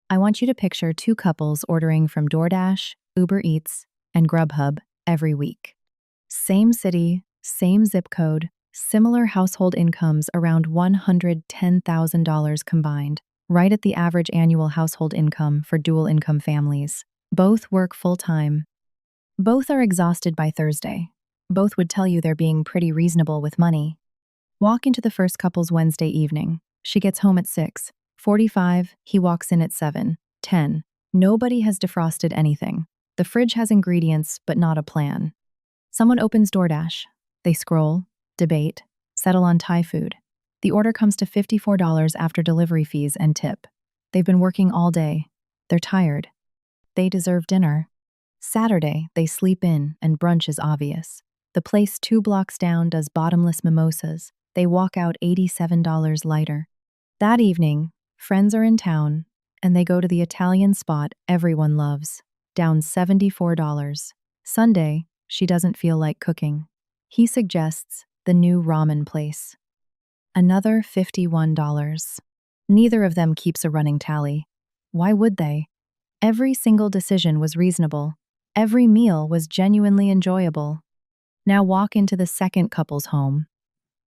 I want you to picture two couples ordering from DoorDash, Uber Eats, and Grubhub every week. Same city, same zip code, similar household incomes around $110,000 combined, right at the average annual household income for dual-income families. Both work full-time. Both are exhausted by Thursday. Both would tell you they're being pretty reasonable with money. Walk into the first couple's Wednesday evening. She gets home at 6:45, he walks in at 7:10. Nobody has defrosted anything. The fridge has ingredients, but not a plan. Someone opens DoorDash. They scroll, debate, settle on Thai food. The order comes to $54 after delivery fees and tip. They've been working all day. They're tired. They deserve dinner. Saturday, they sleep in, and brunch is obvious. The place 2 blocks down does bottomless mimosas. They walk out $87 lighter. That evening, friends are in town, and they go to the Italian spot everyone loves, down $74. Sunday, she doesn't feel like cooking. He suggests the new ramen place. Another $51. Neither of them keeps a running tally. Why would they? Every single decision was reasonable. Every meal was genuinely enjoyable. Now walk into the second couple's home.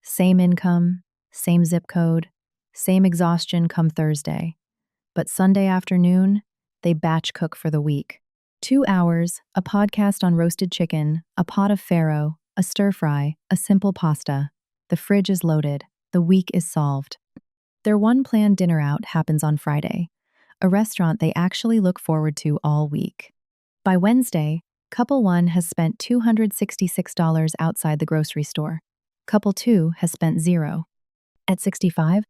Same income, same zip code, same exhaustion come Thursday. But Sunday afternoon, they batch cook for the week. 2 hours, a podcast on roasted chicken, a pot of farro, a stir-fry, a simple pasta. The fridge is loaded. The week is solved. Their one planned dinner out happens on Friday, a restaurant they actually look forward to all week. By Wednesday, couple 1 has spent $266 outside the grocery store. Couple 2 has spent $0. At 65,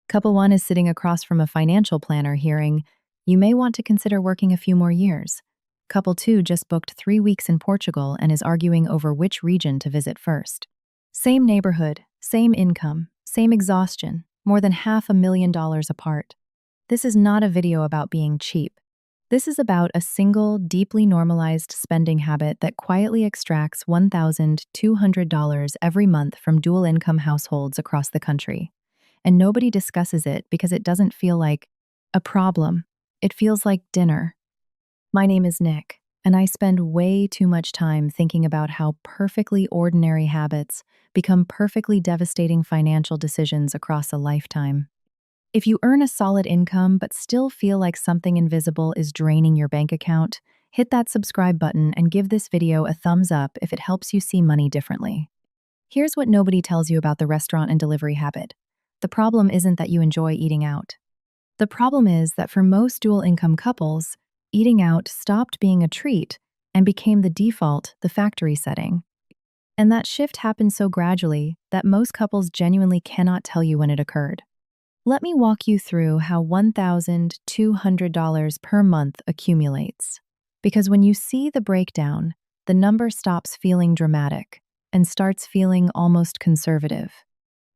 couple 1 is sitting across from a financial planner hearing, "You may want to consider working a few more years." Couple 2 just booked 3 weeks in Portugal and is arguing over which region to visit first. Same neighborhood, same income, same exhaustion, more than $500,000 apart. This is not a video about being cheap. This is about a single, deeply normalized spending habit that quietly extracts $1,200 every month from dual-income households across the country. And nobody discusses it because it doesn't feel like a problem. It feels like dinner. My name is Nick, and I spend way too much time thinking about how perfectly ordinary habits become perfectly devastating financial decisions across a lifetime. If you earn a solid income but still feel like something invisible is draining your bank account, hit that subscribe button and give this video a thumbs up if it helps you see money differently. Here's what nobody tells you about the restaurant and delivery habit. The problem isn't that you enjoy eating out. The problem is that for most dual-income couples, eating out stopped being a treat and became the default, the factory setting. And that shift happened so gradually that most couples genuinely cannot tell you when it occurred. Let me walk you through how $1,200 per month accumulates. Because when you see the breakdown, the number stops feeling dramatic and starts feeling almost conservative.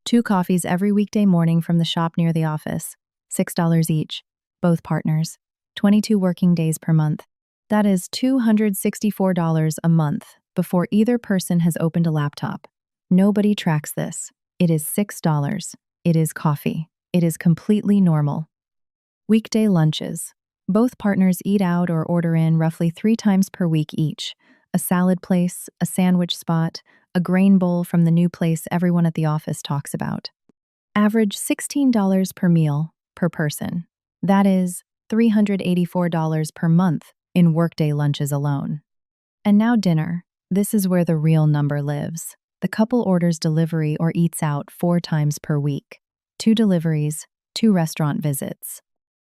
2 coffees every weekday morning from the shop near the office, $6 each, both partners, 22 working days per month. That is $264 a month before either person has opened a laptop. Nobody tracks this. It is $6. It is coffee. It is completely normal. Weekday lunches. Both partners eat out or order in roughly 3 times per week each. A salad place, a sandwich spot, a grain bowl from the new place everyone at the office talks about. Average $16 per meal per person. That is $384 per month in workday lunches alone. And now dinner. This is where the real number lives. The couple orders delivery or eats out 4 times per week. 2 deliveries, 2 restaurant visits.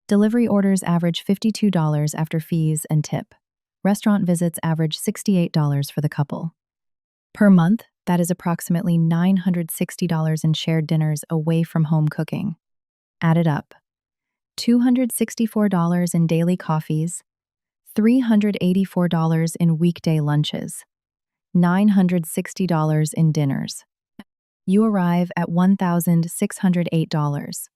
Delivery orders average $52 after fees and tip. Restaurant visits average $68 for the couple. Per month, that is approximately $960 in shared dinners away from home cooking. Add it up. $264 in daily coffees, $384 in weekday lunches, $960 in dinners. You arrive at $1,608.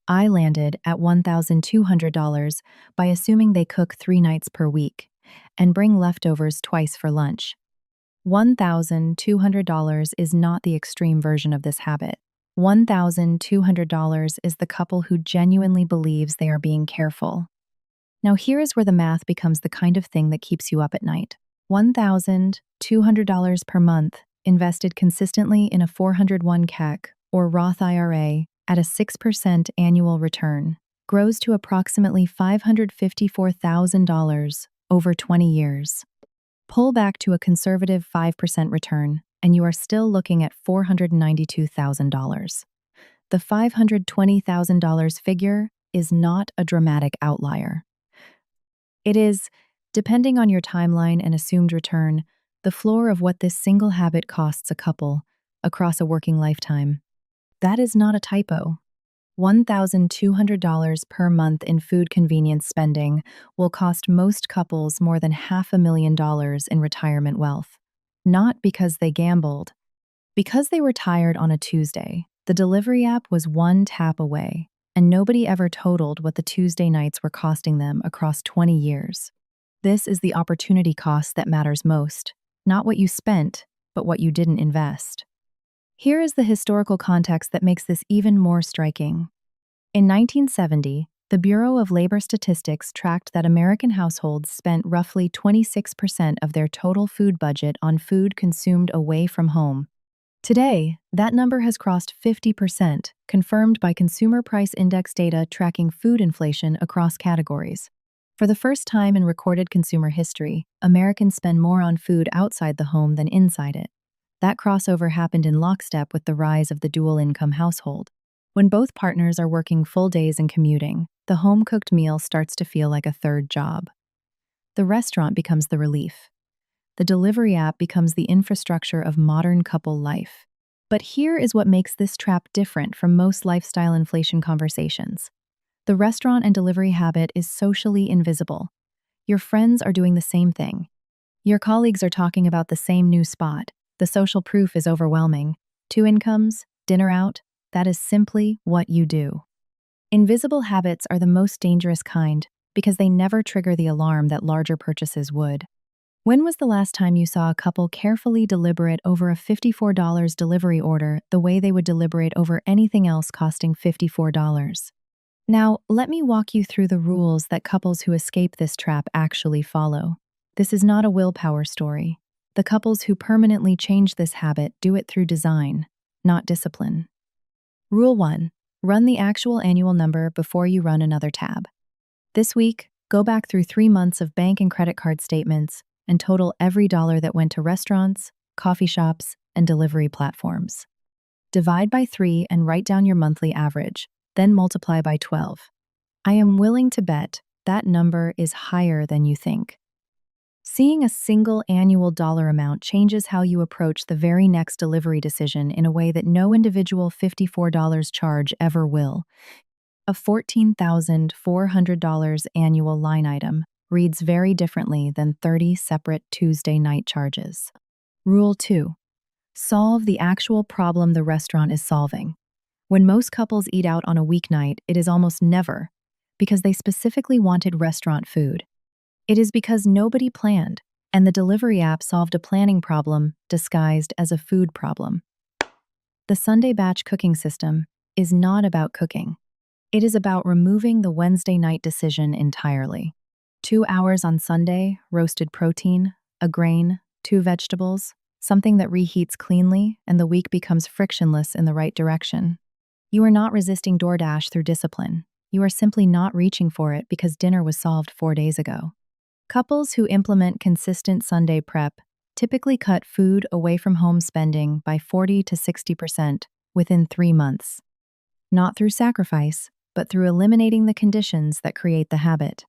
I landed at $1,200 by assuming they cook 3 nights per week and bring leftovers twice for lunch. $1,200 is not the extreme version of this habit. $1,200 is the couple who genuinely believes they are being careful. Now, here is where the math becomes the kind of thing that keeps you up at night. $1,200 per month invested consistently in a 401 KEC or Roth IRA at a 6% annual return grows to approximately $554,000 over 20 years. Pull back to a conservative 5% return, and you are still looking at $492,000. The $520,000 figure is not a dramatic outlier. It is, depending on your timeline and assumed return, the floor of what this single habit costs a couple across a working lifetime. That is not a typo. $1,200 per month in food convenience spending will cost most couples more than $500,000 in retirement wealth. Not because they gambled. Because they were tired on a Tuesday, the delivery app was one tap away, and nobody ever totaled what the Tuesday nights were costing them across 20 years. This is the opportunity cost that matters most, not what you spent, but what you didn't invest. Here is the historical context that makes this even more striking. In 1970, the Bureau of Labor Statistics tracked that American households spent roughly 26% of their total food budget on food consumed away from home. Today, that number has crossed 50%, confirmed by Consumer Price Index data tracking food inflation across categories. For the first time in recorded consumer history, Americans spend more on food outside the home than inside it. That crossover happened in lockstep with the rise of the dual-income household. When both partners are working full days and commuting, the home-cooked meal starts to feel like a third job. The restaurant becomes the relief. The delivery app becomes the infrastructure of modern couple life. But here is what makes this trap different from most lifestyle inflation conversations. The restaurant and delivery habit is socially invisible. Your friends are doing the same thing. Your colleagues are talking about the same new spot. The social proof is overwhelming. 2 incomes, dinner out, that is simply what you do. Invisible habits are the most dangerous kind because they never trigger the alarm that larger purchases would. When was the last time you saw a couple carefully deliberate over a $54 delivery order the way they would deliberate over anything else costing $54? Now, let me walk you through the rules that couples who escape this trap actually follow. This is not a willpower story. The couples who permanently change this habit do it through design, not discipline. Rule 1. Run the actual annual number before you run another tab. This week, go back through 3 months of bank and credit card statements and total every dollar that went to restaurants, coffee shops, and delivery platforms. Divide by 3 and write down your monthly average, then multiply by 12. I am willing to bet that number is higher than you think. Seeing a single annual dollar amount changes how you approach the very next delivery decision in a way that no individual $54 charge ever will. A $14,400 annual line item reads very differently than 30 separate Tuesday night charges. Rule 2. Solve the actual problem the restaurant is solving. When most couples eat out on a weeknight, it is almost never because they specifically wanted restaurant food. It is because nobody planned, and the delivery app solved a planning problem disguised as a food problem. The Sunday batch cooking system is not about cooking. It is about removing the Wednesday night decision entirely. 2 hours on Sunday, roasted protein, a grain, 2 vegetables, something that reheats cleanly, and the week becomes frictionless in the right direction. You are not resisting DoorDash through discipline. You are simply not reaching for it because dinner was solved 4 days ago. Couples who implement consistent Sunday prep typically cut food away from home spending by 40 to 60% within 3 months. Not through sacrifice, but through eliminating the conditions that create the habit.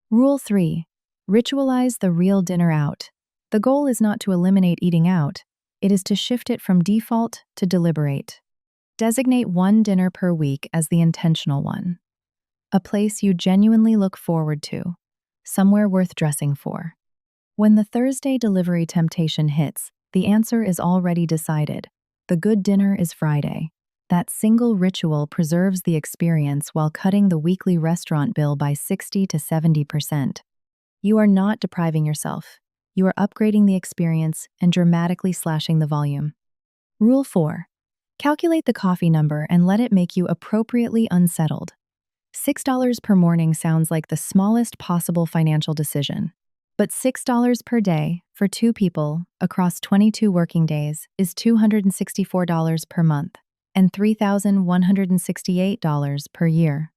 Rule 3. Ritualize the real dinner out. The goal is not to eliminate eating out, it is to shift it from default to deliberate. Designate 1 dinner per week as the intentional one. A place you genuinely look forward to. Somewhere worth dressing for. When the Thursday delivery temptation hits, the answer is already decided. The good dinner is Friday. That single ritual preserves the experience while cutting the weekly restaurant bill by 60 to 70%. You are not depriving yourself. You are upgrading the experience and dramatically slashing the volume. Rule 4. Calculate the coffee number and let it make you appropriately unsettled. $6 per morning sounds like the smallest possible financial decision. But $6 per day for two people across 22 working days is $264 per month and $3,168 per year.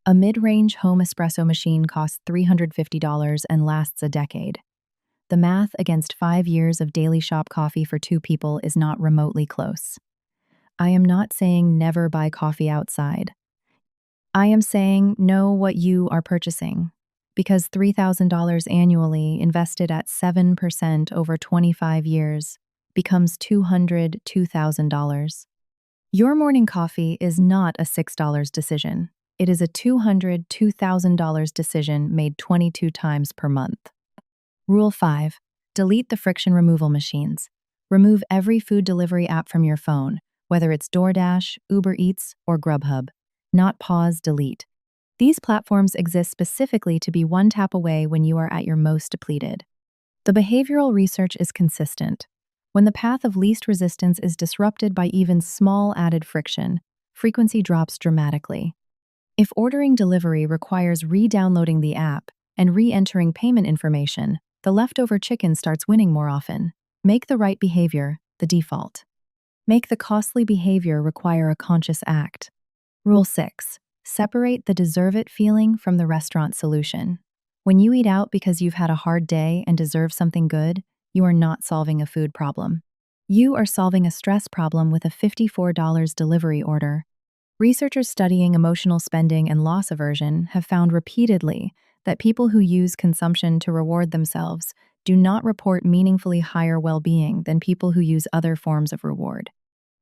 A mid-range home espresso machine costs $350 and lasts a decade. The math against 5 years of daily shop coffee for two people is not remotely close. I am not saying never buy coffee outside. I am saying know what you are purchasing, because $3,000 annually invested at 7% over 25 years becomes $202,000. Your morning coffee is not a $6 decision. It is a $202,000 decision made 22 times per month. Rule 5. Delete the friction removal machines. Remove every food delivery app from your phone, whether it's DoorDash, Uber Eats, or Grubhub. Not pause, delete. These platforms exist specifically to be one tap away when you are at your most depleted. The behavioral research is consistent. When the path of least resistance is disrupted by even small added friction, frequency drops dramatically. If ordering delivery requires re-downloading the app and re-entering payment information, the leftover chicken starts winning more often. Make the right behavior the default. Make the costly behavior require a conscious act. Rule 6. Separate the deserve it feeling from the restaurant solution. When you eat out because you've had a hard day and deserve something good, you are not solving a food problem. You are solving a stress problem with a $54 delivery order. Researchers studying emotional spending and loss aversion have found repeatedly that people who use consumption to reward themselves do not report meaningfully higher well-being than people who use other forms of reward.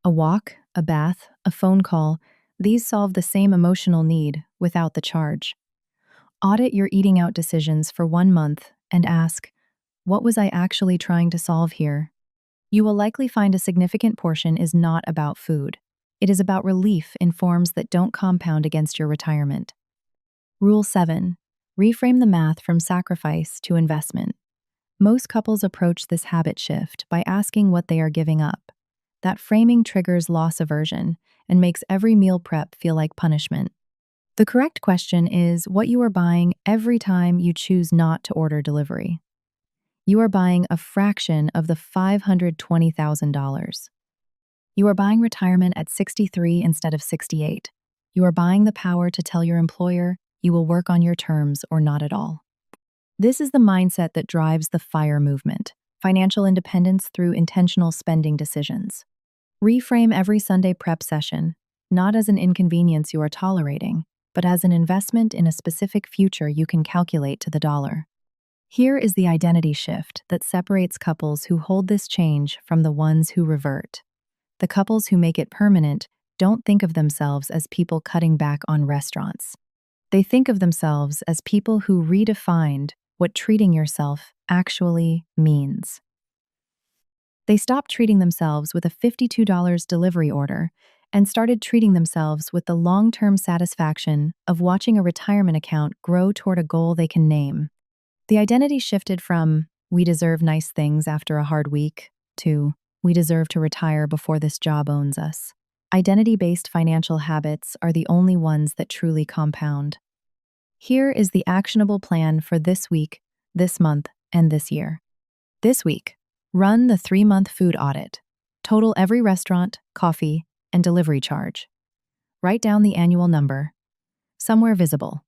A walk, a bath, a phone call, these solve the same emotional need without the charge. Audit your eating out decisions for 1 month and ask, what was I actually trying to solve here? You will likely find a significant portion is not about food. It is about relief in forms that don't compound against your retirement. Rule 7. Reframe the math from sacrifice to investment. Most couples approach this habit shift by asking what they are giving up. That framing triggers loss aversion and makes every meal prep feel like punishment. The correct question is what you are buying every time you choose not to order delivery. You are buying a fraction of the $520,000. You are buying retirement at 63 instead of 68. You are buying the power to tell your employer you will work on your terms or not at all. This is the mindset that drives the FIRE movement, financial independence through intentional spending decisions. Reframe every Sunday prep session, not as an inconvenience you are tolerating, but as an investment in a specific future you can calculate to the dollar. Here is the identity shift that separates couples who hold this change from the ones who revert. The couples who make it permanent don't think of themselves as people cutting back on restaurants. They think of themselves as people who redefined what treating yourself actually means. They stopped treating themselves with a $52 delivery order and started treating themselves with the long-term satisfaction of watching a retirement account grow toward a goal they can name. The identity shifted from, we deserve nice things after a hard week, to, we deserve to retire before this job owns us. Identity-based financial habits are the only ones that truly compound. Here is the actionable plan for this week, this month, and this year. This week, run the 3-month food audit. Total every restaurant, coffee, and delivery charge. Write down the annual number, somewhere visible.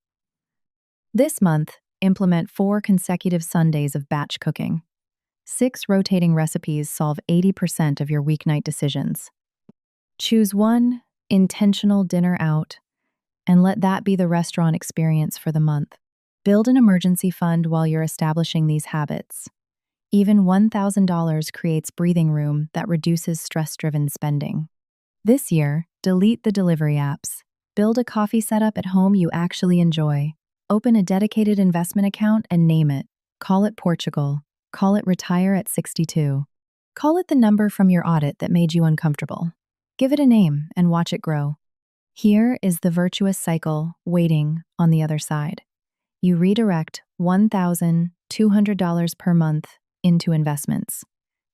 This month, implement 4 consecutive Sundays of batch cooking. 6 rotating recipes solve 80% of your weeknight decisions. Choose one intentional dinner out and let that be the restaurant experience for the month. Build an emergency fund while you're establishing these habits. Even $1,000 creates breathing room that reduces stress-driven spending. This year, delete the delivery apps. Build a coffee setup at home you actually enjoy. Open a dedicated investment account and name it. Call it Portugal. Call it Retire at 62. Call it the number from your audit that made you uncomfortable. Give it a name and watch it grow. Here is the virtuous cycle waiting on the other side. You redirect $1,200 per month into investments.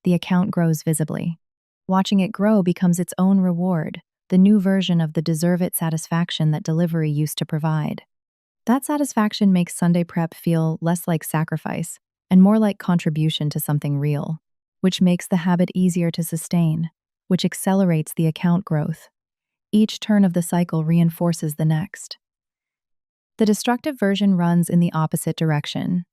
The account grows visibly. Watching it grow becomes its own reward, the new version of the deserve it satisfaction that delivery used to provide. That satisfaction makes Sunday prep feel less like sacrifice and more like contribution to something real, which makes the habit easier to sustain, which accelerates the account growth. Each turn of the cycle reinforces the next. The destructive version runs in the opposite direction.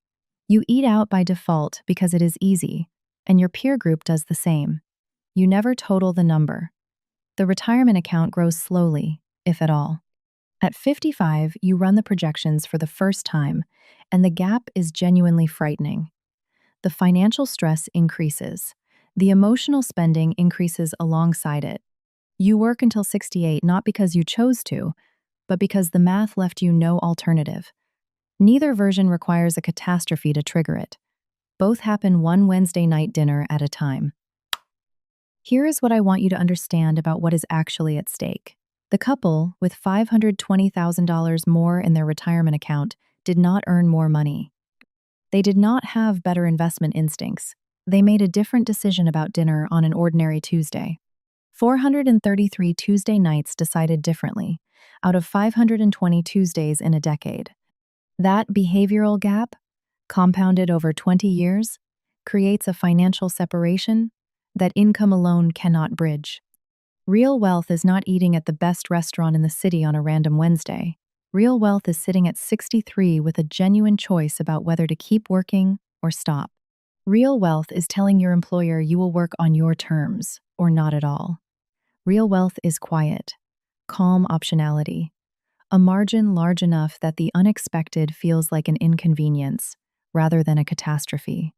You eat out by default because it is easy, and your peer group does the same. You never total the number. The retirement account grows slowly, if at all. At 55, you run the projections for the first time, and the gap is genuinely frightening. The financial stress increases. The emotional spending increases alongside it. You work until 68 not because you chose to, but because the math left you no alternative. Neither version requires a catastrophe to trigger it. Both happen one Wednesday night dinner at a time. Here is what I want you to understand about what is actually at stake. The couple, with $520,000 more in their retirement account, did not earn more money. They did not have better investment instincts. They made a different decision about dinner on an ordinary Tuesday. 433 Tuesday nights decided differently, out of 520 Tuesdays in a decade. That behavioral gap, compounded over 20 years, creates a financial separation that income alone cannot bridge. Real wealth is not eating at the best restaurant in the city on a random Wednesday. Real wealth is sitting at 63 with a genuine choice about whether to keep working or stop. Real wealth is telling your employer you will work on your terms or not at all. Real wealth is quiet, calm optionality, a margin large enough that the unexpected feels like an inconvenience rather than a catastrophe.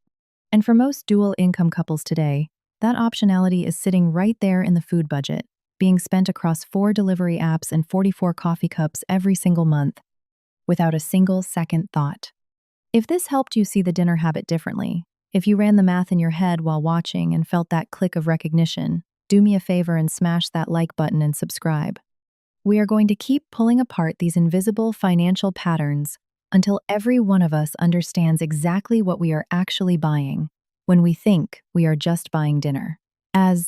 And for most dual income couples today, that optionality is sitting right there in the food budget, being spent across 4 delivery apps and 44 coffee cups every single month, without a single second thought. If this helped you see the dinner habit differently, if you ran the math in your head while watching and felt that click of recognition, do me a favor and smash that like button and subscribe. We are going to keep pulling apart these invisible financial patterns until every one of us understands exactly what we are actually buying when we think we are just buying dinner. As